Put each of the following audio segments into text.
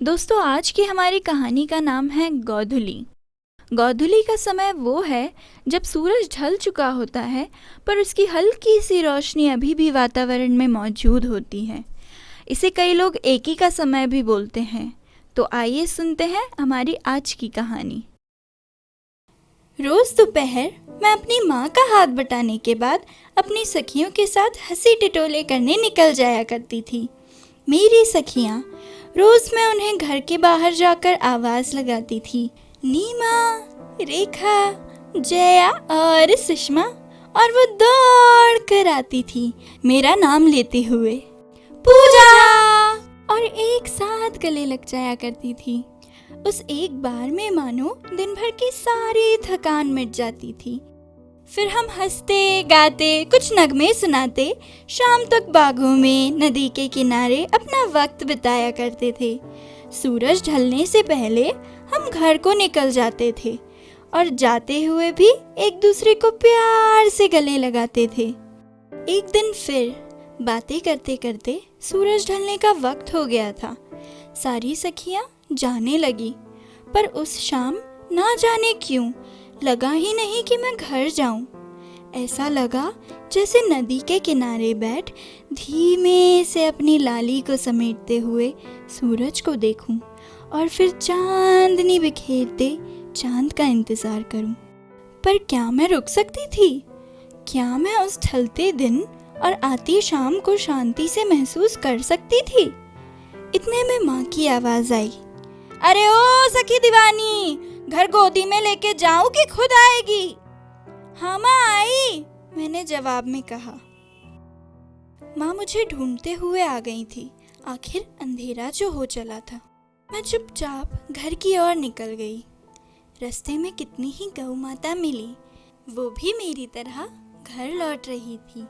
दोस्तों, आज की हमारी कहानी का नाम है गोधुली। गोधुली का समय वो है जब सूरज ढल चुका होता है, पर उसकी हल्की सी रोशनी अभी भी वातावरण में मौजूद होती है। इसे कई लोग एकी का समय भी बोलते हैं। तो आइए सुनते हैं हमारी आज की कहानी। रोज दोपहर मैं अपनी माँ का हाथ बटाने के बाद अपनी सखियों के साथ हंसी टिटोले करने निकल जाया करती थी। मेरी सखियाँ, रोज मैं उन्हें घर के बाहर जाकर आवाज लगाती थी। नीमा, रेखा, जया और सुषमा, और वो दौड़ कर आती थी मेरा नाम लेते हुए, पूजा, और एक साथ गले लग जाया करती थी। उस एक बार में मानो दिन भर की सारी थकान मिट जाती थी। फिर हम हंसते गाते कुछ नगमे सुनाते शाम तक बागों में, नदी के किनारे अपना वक्त बिताया करते थे। सूरज ढलने से पहले हम घर को निकल जाते थे और जाते हुए भी एक दूसरे को प्यार से गले लगाते थे। एक दिन फिर बातें करते करते सूरज ढलने का वक्त हो गया था। सारी सखियां जाने लगी, पर उस शाम ना जाने क्यों लगा ही नहीं कि मैं घर जाऊं। ऐसा लगा जैसे नदी के किनारे बैठ धीमे से अपनी लाली को समेटते हुए सूरज को देखूं और फिर चांदनी बिखेरते चांद का इंतजार करूं। पर क्या मैं रुक सकती थी? क्या मैं उस ढलते दिन और आती शाम को शांति से महसूस कर सकती थी? इतने में माँ की आवाज आई, अरे ओ सखी दीवानी, घर गोदी में लेके जाऊं कि खुद आएगी? हाँ माँ, आई, मैंने जवाब में कहा। माँ मुझे ढूंढते हुए आ गई थी। आखिर अंधेरा जो हो चला था। मैं चुपचाप घर की ओर निकल गई। रास्ते में कितनी ही गौ माता मिली, वो भी मेरी तरह घर लौट रही थी।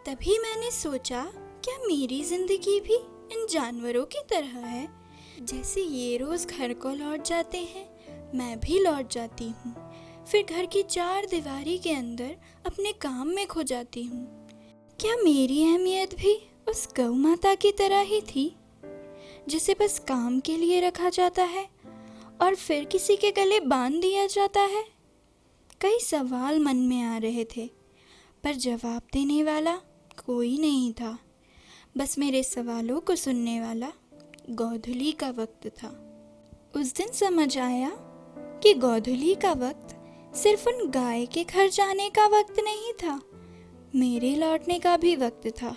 तभी मैंने सोचा, क्या मेरी जिंदगी भी इन जानवरों की तरह है? जैसे ये रोज घर को लौट जाते हैं, मैं भी लौट जाती हूँ। फिर घर की चार दीवारी के अंदर अपने काम में खो जाती हूँ। क्या मेरी अहमियत भी उस गौ माता की तरह ही थी, जिसे बस काम के लिए रखा जाता है और फिर किसी के गले बांध दिया जाता है? कई सवाल मन में आ रहे थे, पर जवाब देने वाला कोई नहीं था। बस मेरे सवालों को सुनने वाला गोधुली का वक्त था। उस दिन समझ आया कि गोधुली का वक्त सिर्फ उन गाय के घर जाने का वक्त नहीं था, मेरे लौटने का भी वक्त था।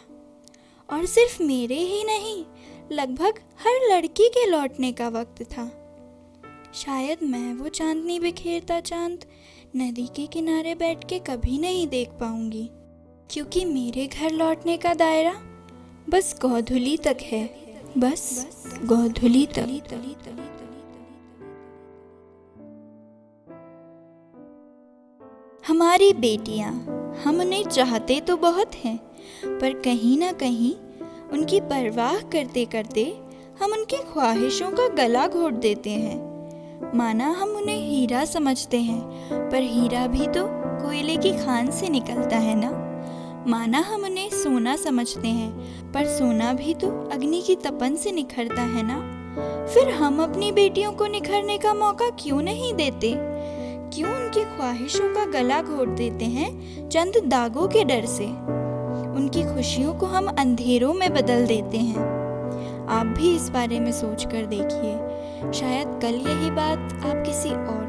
और सिर्फ मेरे ही नहीं, लगभग हर लड़की के लौटने का वक्त था। शायद मैं वो चांदनी बिखेरता चांद नदी के किनारे बैठ के कभी नहीं देख पाऊंगी, क्योंकि मेरे घर लौटने का दायरा बस गोधुली तक है, बस गोधुली तक। हमारी बेटियां, हम उन्हें चाहते तो बहुत हैं, पर कहीं ना कहीं उनकी परवाह करते करते हम उनकी ख्वाहिशों का गला घोट देते हैं। माना हम उन्हें हीरा समझते हैं, पर हीरा भी तो कोयले की खान से निकलता है ना। माना हम उन्हें सोना समझते हैं, पर सोना भी तो अग्नि की तपन से निखरता है ना। फिर हम अपनी बेटियों को निखरने का मौका क्यों नहीं देते? क्यों उनकी ख्वाहिशों का गला घोट देते हैं चंद दागों के डर से? उनकी खुशियों को हम अंधेरों में बदल देते हैं। आप भी इस बारे में सोच कर देखिए। शायद कल यही बात आप किसी और